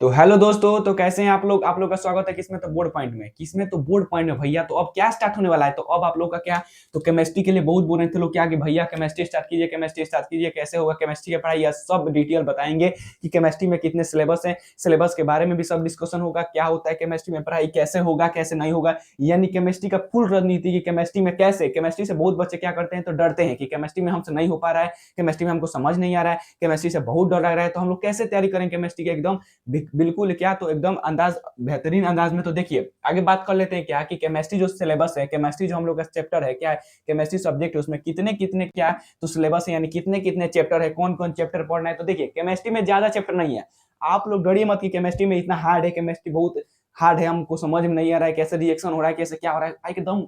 तो हेलो दोस्तों, तो कैसे हैं आप लोग का स्वागत है किसमें तो बोर्ड पॉइंट में। किसमें तो बोर्ड पॉइंट में भैया। तो अब क्या स्टार्ट होने वाला है, तो अब आप लोग का क्या, तो केमिस्ट्री के लिए बहुत बोल रहे थे लोग क्या कि भैया केमिस्ट्री स्टार्ट कीजिए, केमिस्ट्री स्टार्ट कीजिए, कैसे होगा केमिस्ट्री की पढ़ाई, या सब डिटेल बताएंगे कि केमिस्ट्री में कितने सिलेबस है, सिलेबस के बारे में भी सब डिस्कशन होगा, क्या होता है केमिस्ट्री में पढ़ाई, कैसे होगा कैसे नहीं होगा, यानी केमिस्ट्री का फुल रणनीति की केमिस्ट्री में कैसे। केमिस्ट्री से बहुत बच्चे क्या करते हैं तो डरते हैं कि केमिस्ट्री में हमसे नहीं हो पा रहा है, केमिस्ट्री में हमको समझ नहीं आ रहा है, केमिस्ट्री से बहुत डर लग रहा है, तो हम लोग कैसे तैयारी करें केमिस्ट्री के एकदम बिल्कुल क्या, तो एकदम अंदाज बेहतरीन अंदाज में। तो देखिए आगे बात कर लेते हैं क्या कि केमिस्ट्री जो सिलेबस है, केमिस्ट्री जो हम लोग का चैप्टर है क्या है, केमिस्ट्री सब्जेक्ट है, उसमें कितने कितने क्या तो सिलेबस है, यानी कितने कितने चैप्टर है, कौन कौन चैप्टर पढ़ना है। तो देखिए केमिस्ट्री में ज्यादा चैप्टर नहीं है, आप लोग डरिए मत कि केमिस्ट्री में इतना हार्ड है, केमिस्ट्री बहुत हार्ड है, हमको समझ में नहीं आ रहा है कैसे रिएक्शन हो रहा है, कैसे क्या हो रहा है, एकदम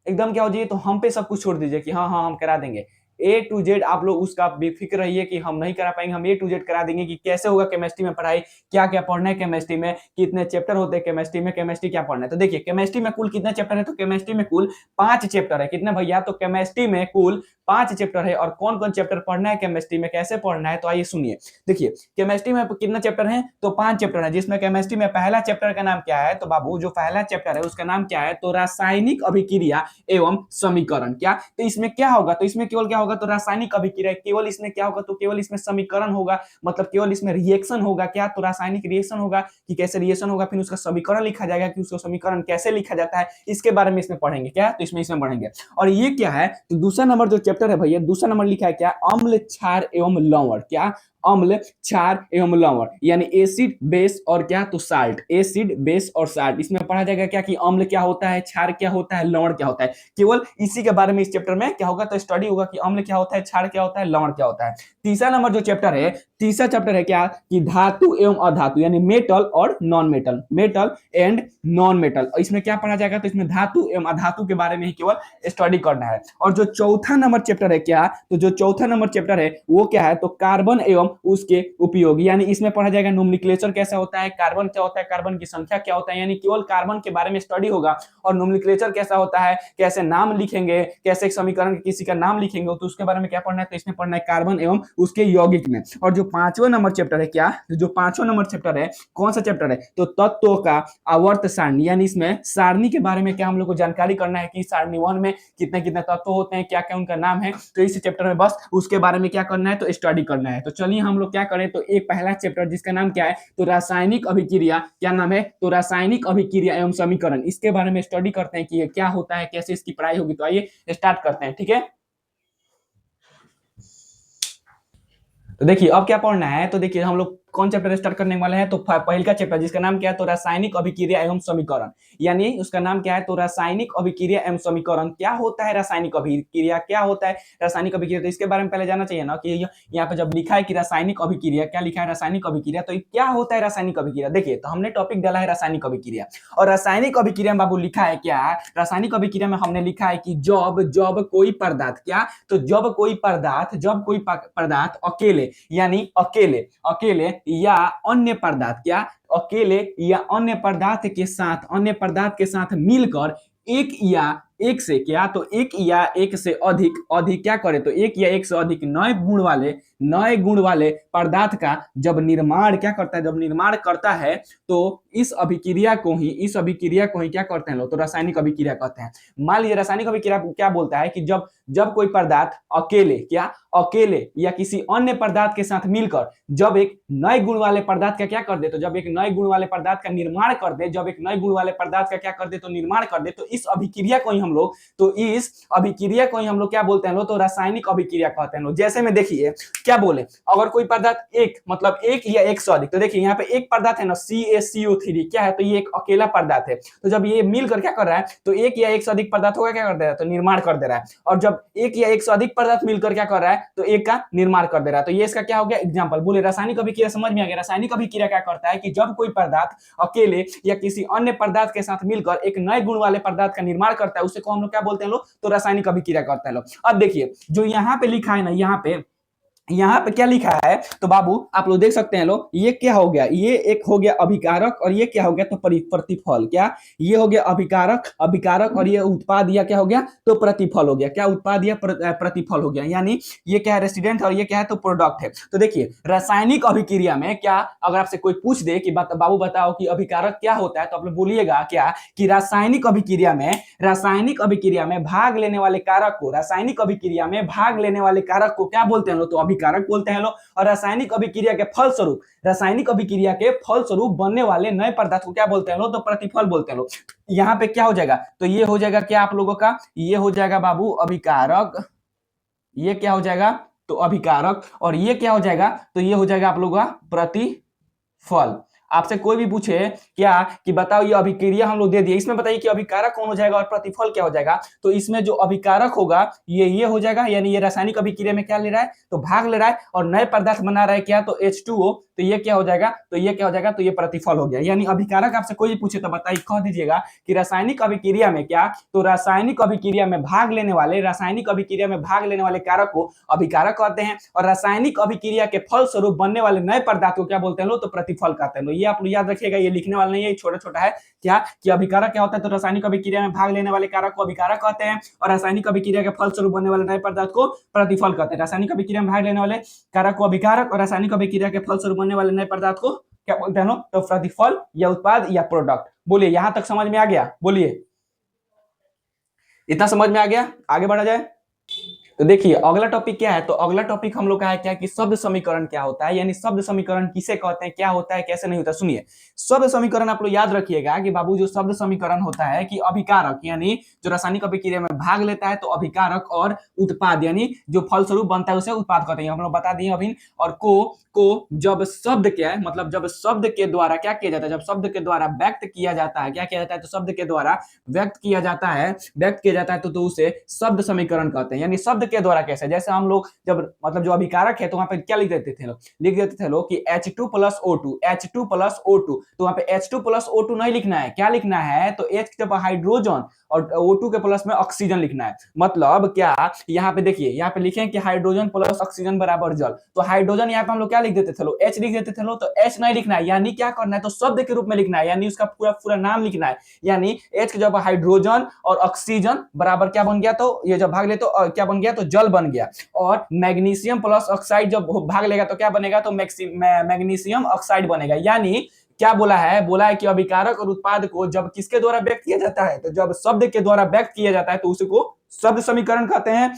एकदम क्या हो जाइए, तो हम पे सब कुछ छोड़ दीजिए कि हाँ हाँ हम करा देंगे। ए टू जेड आप लोग उसका बेफिक्र रहिए कि हम नहीं करा पाएंगे, हम ए टू जेड करा देंगे कि कैसे होगा केमिस्ट्री में पढ़ाई, क्या क्या पढ़ना है केमिस्ट्री में, कितने चैप्टर होते हैं केमिस्ट्री में, केमिस्ट्री क्या पढ़ना है। तो देखिए केमिस्ट्री में कुल कितने चैप्टर है, तो केमिस्ट्री में कुल 5 चैप्टर है। कितने भैया, तो केमिस्ट्री में कुल 5 चैप्टर है। और कौन कौन चैप्टर पढ़ना है केमिस्ट्री में, कैसे पढ़ना है, तो आइए सुनिए। देखिए केमिस्ट्री में कितना चैप्टर है, तो 5 चैप्टर है, जिसमें केमिस्ट्री में पहला चैप्टर का नाम क्या है, तो बाबू जो पहला चैप्टर है उसका नाम क्या है, तो रासायनिक अभिक्रिया एवं समीकरण। क्या, तो इसमें क्या होगा, तो इसमें केवल क्या होगा, तो रासायनिक अभिक्रिया, केवल इसमें क्या होगा, तो केवल इसमें समीकरण होगा, मतलब केवल इसमें रिएक्शन होगा। क्या, तो रासायनिक रिएक्शन होगा कि कैसे रिएक्शन होगा, फिर उसका समीकरण लिखा जाएगा कि उसका समीकरण कैसे लिखा जाता है, इसके बारे में इसमें पढ़ेंगे। क्या, तो इसमें पढ़ेंगे। और ये क्या है, तो दूसरा नंबर जो चैप्टर है भैया, दूसरा नंबर लिखा है क्या, अम्ल क्षार एवं लवण। क्या, अम्ल क्षार एवं लवण, यानी एसिड बेस और क्या, तो साल्ट, एसिड बेस और साल्ट। इसमें पढ़ा जाएगा क्या कि अम्ल क्या होता है, क्षार क्या होता है, लवण क्या होता है, केवल इसी के बारे में इस चैप्टर में क्या होगा, तो स्टडी होगा कि अम्ल क्या होता है, क्षार क्या होता है, लवण क्या होता है। तीसरा नंबर जो चैप्टर है, तीसरा चैप्टर है क्या कि धातु एवं अधातु, यानी मेटल और non metal, metal and non metal. इसमें क्या पढ़ा जाएगा, तो इसमें धातु एवं अधातु के बारे में ही केवल स्टडी करना है। और जो चौथा नंबर चैप्टर है क्या, तो जो चौथा नंबर चैप्टर है वो क्या है, तो कार्बन एवं उसके उपयोग, यानी इसमें पढ़ा जाएगा नोमेनक्लेचर कैसा होता है, कार्बन क्या होता है, कार्बन की संख्या क्या होता है, यानी केवल कार्बन के बारे में स्टडी होगा। और नोमेनक्लेचर कैसा होता है, कैसे नाम लिखेंगे, कैसे समीकरण किसी का नाम लिखेंगे, तो उसके बारे में क्या पढ़ना है, तो इसमें पढ़ना है कार्बन एवं उसके यौगिक में। और जो पांचवा नंबर चैप्टर है क्या, जो पांचवा नंबर चैप्टर है, कौन सा चैप्टर है, तो तत्वों का आवर्त सारणी, यानी इसमें सारणी के बारे में क्या हम लोग को जानकारी करना है कि सारणी 1 में कितने कितने तत्व होते हैं, क्या क्या उनका नाम है। तो इस चैप्टर में बस उसके बारे में क्या करना है, तो स्टडी करना है। तो चलिए हम लोग क्या करें, तो एक पहला चैप्टर जिसका नाम क्या है, तो रासायनिक अभिक्रिया, क्या नाम है, तो रासायनिक अभिक्रिया एवं समीकरण, इसके बारे में स्टडी करते हैं कि ये क्या होता है, कैसे इसकी पढ़ाई होगी। तो आइए स्टार्ट करते हैं, ठीक है। तो देखिए अब क्या पढ़ना है, तो देखिए हम लोग कौन चैप्टर स्टार्ट करने वाले हैं, तो पहला चैप्टर जिसका नाम क्या है, तो रासायनिक अभिक्रिया एवं समीकरण, यानी उसका नाम क्या है, तो रासायनिक अभिक्रिया एवं समीकरण। क्या होता है रासायनिक अभिक्रिया, क्या होता है रासायनिक अभिक्रिया, तो इसके बारे में पहले जानना चाहिए ना कि यहाँ पे जब लिखा है कि रासायनिक अभिक्रिया, क्या लिखा है, रासायनिक अभिक्रिया, तो क्या होता है रासायनिक अभिक्रिया। देखिए तो हमने टॉपिक डाला है रासायनिक अभिक्रिया, और रासायनिक अभिक्रिया में बाबू लिखा है क्या, रासायनिक अभिक्रिया में हमने लिखा है कि जब जब कोई पदार्थ, क्या, तो जब कोई पदार्थ अकेले, यानी अकेले अकेले या अन्य पदार्थ, क्या, अकेले या अन्य पदार्थ के साथ मिलकर एक या एक से, क्या, तो एक या एक से अधिक अधिक क्या करे, तो एक या एक से अधिक नए गुण वाले पदार्थ का जब निर्माण क्या करता है, जब निर्माण करता है, तो इस अभिक्रिया को ही क्या करते हैं लोग, तो रासायनिक अभिक्रिया कहते हैं। मान लीजिए रासायनिक अभिक्रिया क्या बोलता है कि जब जब कोई पदार्थ अकेले या किसी अन्य पदार्थ के साथ मिलकर जब एक नए गुण वाले पदार्थ का क्या कर दे, तो जब एक नए गुण वाले पदार्थ का निर्माण कर दे, जब एक नए गुण वाले पदार्थ का क्या कर दे, तो निर्माण कर दे, तो इस अभिक्रिया को ही हम लोग क्या बोलते हैं लोग, तो रासायनिक अभिक्रिया कहते हैं लोग। जैसे में देखिए क्या बोले, अगर कोई पदार्थ एक, मतलब एक या एक से अधिक, तो देखिए यहाँ पे एक पदार्थ है ना CaCO3, क्या है, तो ये एक अकेला पदार्थ है। तो जब ये मिलकर क्या कर रहा है, तो एक या एक से अधिक पदार्थ होगा क्या कर दे रहा है, तो निर्माण कर दे रहा है। और जब एक या एक से अधिक पदार्थ मिलकर क्या कर रहा है, तो एक का निर्माण कर दे रहा है। तो ये इसका क्या हो गया एग्जांपल। बोले रासायनिक अभिक्रिया समझ में आ गया। रासायनिक अभिक्रिया क्या करता है कि जब कोई पदार्थ अकेले या किसी अन्य पदार्थ के साथ मिलकर एक नए गुण वाले पदार्थ का निर्माण करता है, उसे को हम लोग क्या बोलते हैं लोग, तो रासायनिक अभिक्रिया करते हैं लोग। अब देखिए जो यहाँ पे लिखा है ना, यहाँ पे यहाँ पे क्या लिखा है तो बाबू आप लोग देख सकते हैं लोग, ये क्या हो गया, ये एक हो गया अभिकारक और ये क्या हो गया तो प्रतिफल। क्या ये हो गया अभिकारक, अभिकारक और ये उत्पाद या क्या हो गया तो प्रतिफल हो गया। क्या उत्पाद या प्रतिफल हो गया, यानी ये क्या है रेसिडेंट और ये क्या है तो प्रोडक्ट है। तो देखिए रासायनिक अभिक्रिया में क्या, अगर आपसे कोई पूछ दे कि बाबू बताओ कि अभिकारक क्या होता है, तो आप लोग बोलिएगा क्या कि रासायनिक अभिक्रिया में, रासायनिक अभिक्रिया में भाग लेने वाले कारक को, रासायनिक अभिक्रिया में भाग लेने वाले कारक को क्या बोलते हैं लोग तो अभिकारक बोलते हैं लोग। और रासायनिक अभिक्रिया के फलस्वरूप, रासायनिक अभिक्रिया के फलस्वरूप बनने वाले नए पदार्थ को क्या बोलते हैं लोग तो प्रतिफल बोलते हैं लोग। यहाँ पे क्या हो जाएगा तो ये हो जाएगा क्या आप लोगों का, ये हो जाएगा बाबू अभिकारक, ये क्या हो जाएगा तो अभिकारक, और ये क्या हो जाएगा तो ये हो जाएगा आप लोगों का प्रतिफल। आपसे कोई भी पूछे क्या कि बताओ ये अभिक्रिया हम लोग दे दिए, इसमें बताइए कि अभिकारक कौन हो जाएगा और प्रतिफल क्या हो जाएगा, तो इसमें जो अभिकारक होगा ये हो जाएगा, यानी ये रासायनिक अभिक्रिया में क्या ले रहा है तो भाग ले रहा है और नए पदार्थ बना रहा है क्या तो H2O, तो ये क्या हो जाएगा तो ये क्या हो जाएगा तो ये प्रतिफल हो गया। यानी अभिकारक आपसे कोई भी पूछे तो बताइए, कह दीजिएगा कि रासायनिक अभिक्रिया में क्या तो रासायनिक अभिक्रिया में भाग लेने वाले, रासायनिक अभिक्रिया में भाग लेने वाले कारक को अभिकारक कहते हैं, और रासायनिक अभिक्रिया के फलस्वरूप बनने वाले नए पदार्थ को क्या बोलते हैं लोग तो प्रतिफल कहते हैं। ये आप याद रखिएगा, ये लिखने वाला नहीं है, छोटा छोटा है। क्या कि अभिकारक क्या होता है तो रासायनिक अभिक्रिया में भाग लेने वाले कारक को अभिकारक कहते हैं, और रासायनिक अभिक्रिया के फलस्वरूप बनने वाले नए पदार्थ को प्रतिफल कहते हैं। रासायनिक अभिक्रिया में भाग लेने वाले कारक को अभिकारक और रासायनिक अभिक्रिया के फलस्वरूप बनने वाले नए पदार्थ को क्या बोलते हैं लोग तो प्रतिफल या उत्पाद या प्रोडक्ट। बोलिए यहां तक समझ में आ गया, बोलिए इतना समझ में आ गया, आगे बढ़ा जाए। तो देखिए अगला टॉपिक क्या है, तो अगला टॉपिक हम लोग का है क्या कि शब्द समीकरण क्या होता है, यानी शब्द समीकरण किसे कहते हैं, क्या होता है कैसे नहीं होता। सुनिए शब्द समीकरण आप लोग याद रखिएगा कि बाबू जो शब्द समीकरण होता है कि अभिकारक यानी जो रासायनिक अभिक्रिया में भाग लेता है तो अभिकारक, और उत्पाद यानी जो फलस्वरूप बनता है उसे उत्पाद कहते हैं, हम लोग बता दिए अभी। और को जब शब्द क्या है मतलब जब शब्द के द्वारा क्या किया जाता है, जब शब्द के द्वारा व्यक्त किया जाता है, क्या किया जाता है तो शब्द के द्वारा व्यक्त किया जाता है, व्यक्त किया जाता है तो उसे शब्द समीकरण कहते हैं। यानी शब्द के द्वारा कैसे, जैसे हम लोग जब मतलब जो अभिकारक है तो वहां पे क्या लिख देते थे लोग, लिख देते थे लोग कि H2+O2, H2+O2, तो वहां पे H2+O2 नहीं लिखना है, क्या लिखना है तो H के बाद हाइड्रोजन और O2 के प्लस में ऑक्सीजन लिखना है। मतलब क्या यहाँ पे देखिए, यहाँ पे लिखे कि हाइड्रोजन प्लस ऑक्सीजन बराबर जल, तो हाइड्रोजन यहाँ पे हम लोग क्या लिख देते थे लोग H लिख देते थे लोग, तो H नहीं लिखना है, यानी क्या करना है तो शब्द के रूप में लिखना है, यानी उसका पूरा पूरा नाम लिखना है। यानी H जब हाइड्रोजन और ऑक्सीजन बराबर क्या बन गया तो ये जब भाग ले तो क्या बन गया तो जल बन गया, और मैग्नीशियम प्लस ऑक्साइड जब भाग लेगा तो क्या बनेगा तो मैग्नीशियम ऑक्साइड बनेगा। यानी क्या बोला है, बोला है कि अभिकारक और उत्पाद को जब किसके द्वारा व्यक्त किया जाता है तो जब शब्द के द्वारा व्यक्त किया जाता है तो उसी को शब्द समीकरण कहते हैं।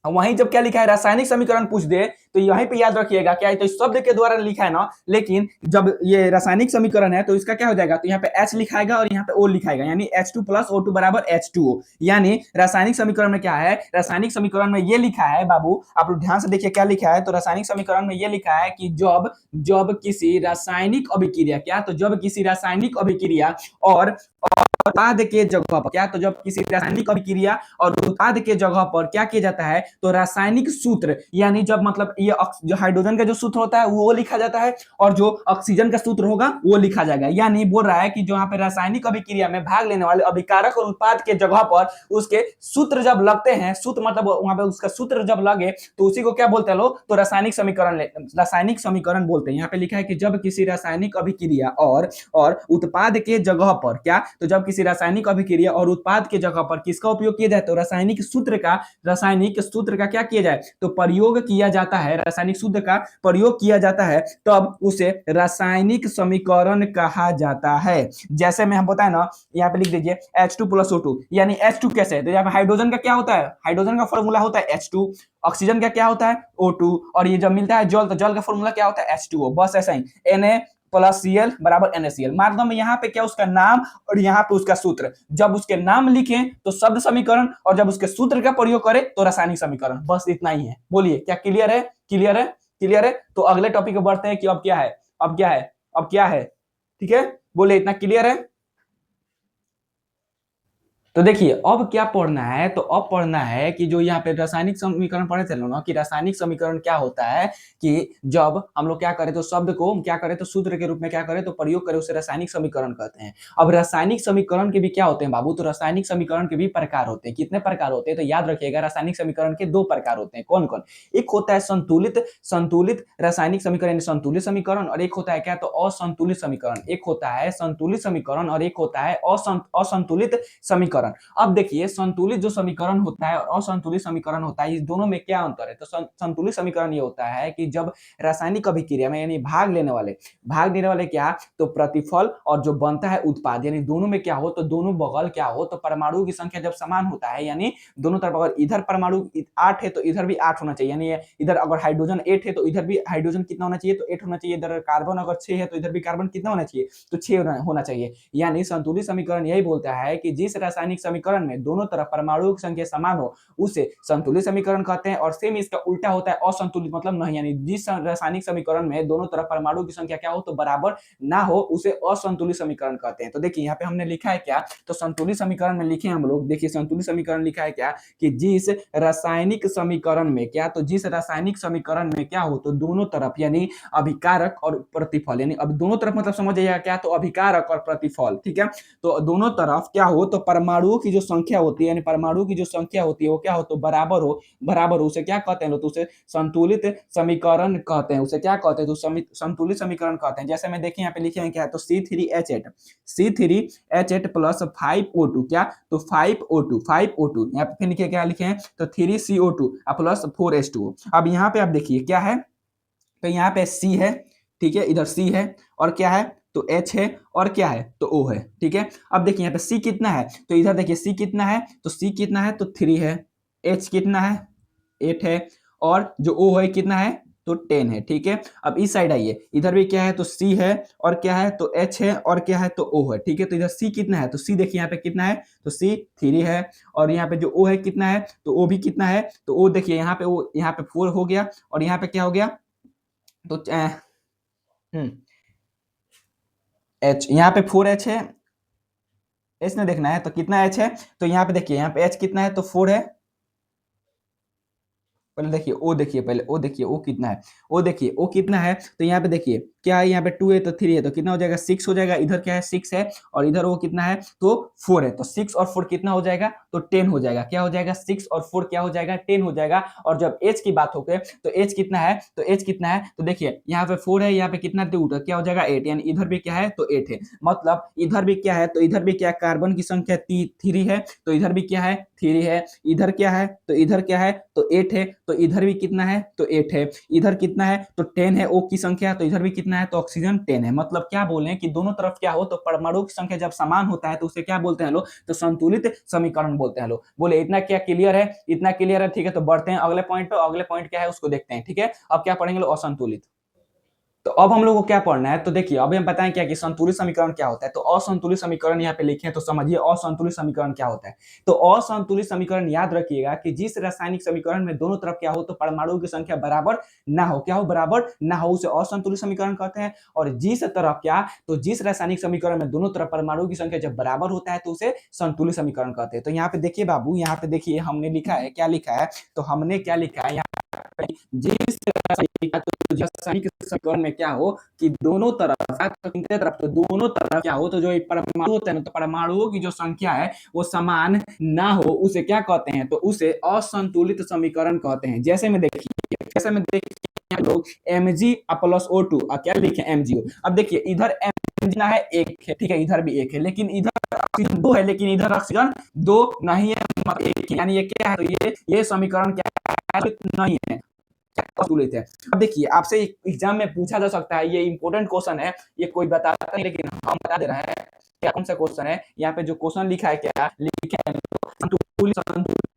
वहीं जब क्या लिखा है रासायनिक समीकरण पूछ दे तो यहीं पे याद रखिएगा क्या है तो शब्द के द्वारा लिखा है ना, लेकिन जब ये रासायनिक समीकरण है तो इसका क्या हो जाएगा तो यहाँ पे H लिखाएगा और यहाँ पे O लिखाएगा, यानी H2+O2 बराबर H2O। यानी रासायनिक समीकरण में क्या है, रासायनिक समीकरण में ये लिखा है बाबू, आप लोग ध्यान से देखिए क्या लिखा है, तो रासायनिक समीकरण में ये लिखा है कि जब जब किसी रासायनिक अभिक्रिया क्या तो जब किसी रासायनिक अभिक्रिया और उत्पाद के जगह पर क्या तो जब किसी रासायनिक अभिक्रिया और उत्पाद के जगह पर क्या किया जाता है तो रासायनिक सूत्र, यानी जब मतलब ये जो हाइड्रोजन का जो सूत्र होता है वो लिखा जाता है और जो ऑक्सीजन का सूत्र होगा वो लिखा जाएगा। यानी बोल रहा है कि जो यहाँ पे रासायनिक अभिक्रिया में भाग लेने वाले अभिकारक और उत्पाद के जगह पर उसके सूत्र जब लगते हैं, सूत्र मतलब वहां पे उसका सूत्र जब लगे तो उसी को क्या बोलते हैं लोग तो रासायनिक समीकरण बोलते हैं। यहाँ पे लिखा है कि जब किसी रासायनिक अभिक्रिया और उत्पाद के जगह पर क्या तो जब किसी रासायनिक अभिक्रिया और उत्पाद के जगह पर किसका उपयोग किया जाए तो रासायनिक सूत्र का क्या किया जाए तो प्रयोग किया जाता है, रासायनिक सूत्र का प्रयोग किया जाता है, तब उसे रासायनिक समीकरण कहा जाता है। जैसे मैं हम बताए ना, यहाँ पे लिख दीजिए H2+O2, यानी H2 कैसे है तो यहाँ पे हाइड्रोजन का क्या होता है, हाइड्रोजन का फॉर्मूला होता है H2, ऑक्सीजन का क्या होता है O2, और ये जब मिलता है जल तो जल का फॉर्मूला क्या होता है H2O। बस ऐसा ही Na+Cl बराबर NaCl। माध्यम में यहाँ पे क्या उसका नाम और यहाँ पे उसका सूत्र, जब उसके नाम लिखें तो शब्द समीकरण और जब उसके सूत्र का प्रयोग करें तो रासायनिक समीकरण, बस इतना ही है। बोलिए क्या क्लियर है, क्लियर है, क्लियर है। तो अगले टॉपिक पे बढ़ते हैं कि अब क्या है, अब क्या है, अब क्या है, ठीक है बोले इतना क्लियर है। तो देखिए अब क्या पढ़ना है, तो अब पढ़ना है कि जो यहाँ पे रासायनिक समीकरण पढ़े थे ना, कि रासायनिक समीकरण क्या होता है कि जब हम लोग क्या करें तो शब्द को हम क्या करें तो सूत्र के रूप में क्या करें तो प्रयोग करें, उसे रासायनिक समीकरण कहते हैं। अब रासायनिक समीकरण के भी क्या होते हैं बाबू, तो रासायनिक समीकरण के भी प्रकार होते हैं। कितने प्रकार होते हैं, तो याद रखिएगा रासायनिक समीकरण के दो प्रकार होते हैं। कौन कौन? एक होता है संतुलित संतुलित रासायनिक समीकरण यानी संतुलित समीकरण, और एक होता है क्या तो असंतुलित समीकरण। एक होता है संतुलित समीकरण और एक होता है असंतुलित समीकरण। अब देखिए संतुलित जो समीकरण होता है और असंतुलित समीकरण होता है, इस दोनों में क्या अंतर है, तो संतुलित समीकरण ये होता है कि जब रासायनिक अभिक्रिया में यानी भाग देने वाले क्या तो प्रतिफल और जो बनता है उत्पाद, यानी दोनों में क्या हो तो दोनों बगल क्या हो तो परमाणु की संख्या जब समान होता है, यानी दोनों तरफ अगर इधर परमाणु 8 है तो इधर भी 8 होना चाहिए, यानी इधर अगर हाइड्रोजन 8 है तो इधर भी हाइड्रोजन कितना होना चाहिए तो 8 होना चाहिए। इधर कार्बन अगर 6 है तो इधर भी कार्बन कितना होना चाहिए तो 6 होना चाहिए। यानी संतुलित समीकरण यही बोलता है कि जिस रासायनिक समीकरण में दोनों तरफ परमाणुओं की संख्या समान हो उसे संतुलित समीकरण कहते हैं। और सेम इसका उल्टा होता है असंतुलित, मतलब नहीं, यानी जिस रासायनिक समीकरण में दोनों तरफ परमाणुओं की संख्या क्या हो तो बराबर ना हो उसे असंतुलित समीकरण कहते हैं। तो देखिए यहाँ पे हमने लिखा है क्या, तो संतुलित समीकरण में लिखे हम लोग, देखिए संतुलित समीकरण लिखा है क्या कि जिस रासायनिक समीकरण में क्या तो जिस रासायनिक समीकरण में क्या हो तो दोनों तरफ यानी अभिकारक और प्रतिफल, यानी अब दोनों तरफ मतलब समझ आइएगा क्या तो अभिकारक और प्रतिफल, ठीक है। तो दोनों तरफ क्या हो तो परमाणुओं की जो संख्या होती है, यानी परमाणु की जो संख्या होती है वो क्या हो तो बराबर हो, उसे क्या कहते हैं तो उसे संतुलित समीकरण कहते हैं। उसे क्या कहते हैं तो संतुलित समीकरण कहते हैं। जैसे मैं देखिए यहाँ पे लिखे हैं क्या तो C3H8 प्लस 5O2 क्या तो 5O2 यहाँ पे लिखे क्या लिखे हैं तो 3CO2 प्लस 4H2O। अब यहाँ पे आप देखिए क्या है तो यहाँ पे C है, ठीक है, इधर C है और क्या है तो H है और क्या है तो O है, ठीक है। अब देखिए यहाँ पे C कितना है तो इधर देखिए C कितना है तो C कितना है तो 3 है, H कितना है 8 है और जो O है कितना है तो 10 है, ठीक है। अब इस साइड आइए, इधर भी क्या है तो C है और क्या है तो H है और क्या है तो O है, ठीक है। तो इधर C कितना है तो C देखिए यहाँ पे कितना है तो C 3 है और यहाँ पे जो O है कितना है तो O भी कितना है तो O देखिए यहाँ पे O यहाँ पे 4 हो गया और यहाँ पे क्या हो गया तो H यहाँ पे 4H है, H ने देखना है तो कितना H है तो यहाँ पे देखिए यहाँ पे H कितना है तो 4 है। पहले देखिए ओ देखिए पहले ओ देखिए ओ कितना है, ओ देखिए ओ कितना है तो यहाँ पे देखिए क्या है यहाँ पे 2 है तो 3 है तो कितना हो जाएगा 6 हो जाएगा। इधर क्या है 6 है और इधर वो कितना है तो 4 है तो 6 और 4 कितना हो जाएगा तो 10 हो जाएगा। क्या हो जाएगा 6 और 4 क्या हो जाएगा 10 हो जाएगा। और जब H की बात हो गई तो H कितना है तो H कितना है तो देखिए यहाँ पे 4 है यहाँ पे कितना 2 तो क्या हो जाएगा 8, यानी इधर भी क्या है तो 8 है। मतलब इधर भी क्या है तो इधर भी क्या कार्बन की संख्या 3 है तो इधर भी क्या है 3 है। इधर क्या है तो इधर क्या है तो 8 है तो इधर भी कितना है तो 8 है। इधर कितना है तो 10 है O की संख्या तो इधर भी कितना है तो ऑक्सीजन 10 है। मतलब क्या बोले हैं कि दोनों तरफ क्या हो तो परमाणु की संख्या जब समान होता है तो उसे क्या बोलते हैं लोग तो संतुलित समीकरण बोलते हैं लोग। बोले इतना क्या क्लियर है, इतना क्लियर है, ठीक है। तो बढ़ते हैं अगले पॉइंट पे, अगले पॉइंट क्या है उसको देखते हैं, ठीक है। अब क्या पढ़ेंगे लोग असंतुलित। तो अब हम लोग को क्या पढ़ना है तो देखिए अब हम बताएं क्या कि संतुलित समीकरण क्या होता है। तो असंतुलित समीकरण यहाँ पे लिखे हैं तो समझिए असंतुलित समीकरण क्या होता है। तो असंतुलित समीकरण याद रखिएगा कि जिस रासायनिक समीकरण में दोनों तरफ क्या हो तो परमाणु की संख्या बराबर ना हो, क्या हो बराबर ना हो, उसे असंतुलित समीकरण कहते हैं। और जिस तरफ क्या तो जिस रासायनिक समीकरण में दोनों तरफ परमाणु की संख्या जब बराबर होता है तो उसे संतुलित समीकरण कहते हैं। तो यहाँ पे देखिए बाबू, यहाँ पे देखिए हमने लिखा है, क्या लिखा है तो हमने क्या लिखा है जिस रासायनिक समीकरण में क्या हो कि दोनों तरफ तो दोनों तरफ क्या हो तो जो परमाणु होते हैं तो परमाणुओं की जो संख्या है वो समान ना हो उसे क्या कहते हैं तो उसे असंतुलित समीकरण कहते हैं। जैसे में देखिए लोग Mg प्लस O2 क्या लिखे MgO। अब देखिए इधर Mg है एक है, ठीक है, इधर भी एक है, लेकिन इधर ऑक्सीजन 2 है, लेकिन इधर ऑक्सीजन 2 नहीं है, एक है। यानी ये क्या है तो ये समीकरण क्या है नहीं है, संतुलित है। अब देखिए आपसे एग्जाम में पूछा जा सकता है, ये इंपॉर्टेंट क्वेश्चन है, ये कोई बताता नहीं लेकिन हम बता दे रहे हैं क्या कौन सा क्वेश्चन है। यहाँ पे जो क्वेश्चन लिखा है क्या लिखे है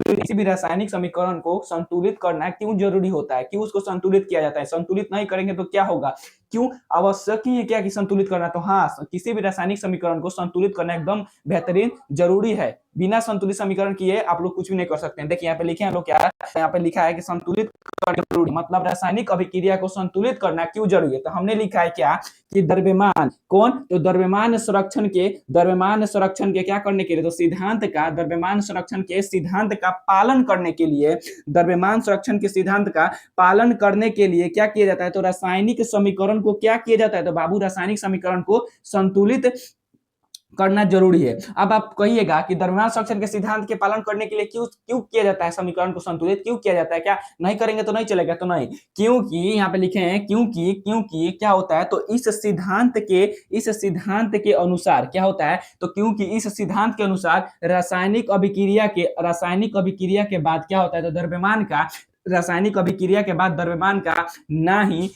किसी भी रासायनिक समीकरण को संतुलित करना क्यों जरूरी होता है, क्यों उसको संतुलित किया जाता है, संतुलित नहीं करेंगे तो क्या होगा, क्यों आवश्यक ही है क्या कि संतुलित करना। तो हाँ, किसी भी रासायनिक समीकरण को संतुलित करना एकदम बेहतरीन जरूरी है। बिना संतुलित समीकरण किए आप लोग कुछ भी नहीं कर सकते हैं। देखिए यहाँ पे लिखे हैं लोग क्या यहाँ पे लिखा है कि संतुलित करना जरूरी, मतलब रासायनिक अभिक्रिया को संतुलित करना क्यों जरूरी है। तो हमने लिखा है क्या कि द्रव्यमान कौन, तो द्रव्यमान संरक्षण के क्या करने के लिए, तो सिद्धांत का, द्रव्यमान संरक्षण के सिद्धांत का पालन करने के लिए, द्रव्यमान संरक्षण के सिद्धांत का पालन करने के लिए क्या किया जाता है, तो रासायनिक समीकरण को क्या किया जाता है, तो बाबू रासायनिक समीकरण को संतुलित करना जरूरी है। अब आप कहिएगा कि द्रव्यमान संरक्षण के सिद्धांत के पालन करने के लिए क्यों क्यों किया जाता है, समीकरण को संतुलित क्यों किया जाता है, क्या नहीं करेंगे तो नहीं चलेगा, तो नहीं, क्योंकि यहाँ पे लिखे हैं क्योंकि क्योंकि क्या होता है, तो इस सिद्धांत के अनुसार क्या होता है, तो क्योंकि इस सिद्धांत के अनुसार रासायनिक अभिक्रिया के बाद क्या होता है, तो द्रव्यमान का, रासायनिक अभिक्रिया के बाद द्रव्यमान का ना ही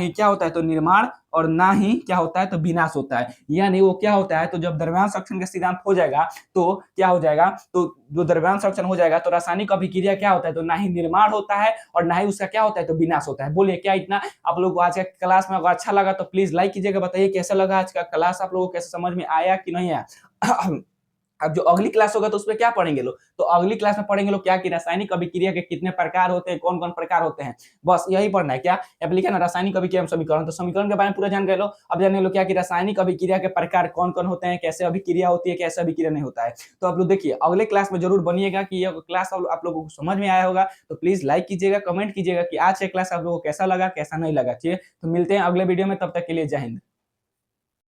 क्या होता है, तो निर्माण, और ना ही क्या होता है, तो विनाश होता है। यानी वो क्या होता है, तो जब द्रव्यमान संरक्षण का सिद्धांत हो जाएगा तो क्या हो जाएगा, तो जो द्रव्यमान संरक्षण हो जाएगा तो रासायनिक अभिक्रिया क्या होता है, तो ना ही निर्माण होता है और ना ही उसका क्या होता है, तो विनाश होता है। बोलिए क्या इतना आप लोग को आज का क्लास में अगर अच्छा लगा तो प्लीज लाइक कीजिएगा, बताइए कैसा लगा आज का क्लास, आप लोगों को कैसे समझ में आया कि नहीं आया। अब जो अगली क्लास होगा तो उसमें क्या पढ़ेंगे लोग, तो अगली क्लास में पढ़ेंगे लोग क्या कि रासायनिक अभिक्रिया के कितने प्रकार होते हैं, कौन कौन प्रकार होते हैं, बस यही पढ़ना है। क्या अब लिखा ना रासायनिक अभिक्रिया समीकरण, तो समीकरण के बारे में पूरा जान गए लो। अब जान लो क्या कि रासायनिक अभिक्रिया के प्रकार कौन कौन होते हैं, कैसे अभिक्रिया होती है, कैसे अभिक्रिया नहीं होता है। तो आप लोग देखिए अगले क्लास में जरूर बनिएगा कि यह क्लास आप लोगों को समझ में आया होगा। तो प्लीज लाइक कीजिएगा, कमेंट कीजिएगा कि आज का क्लास आप लोगों को कैसा लगा कैसा नहीं लगा। ठीक है, तो मिलते हैं अगले वीडियो में, तब तक के लिए जय हिंद।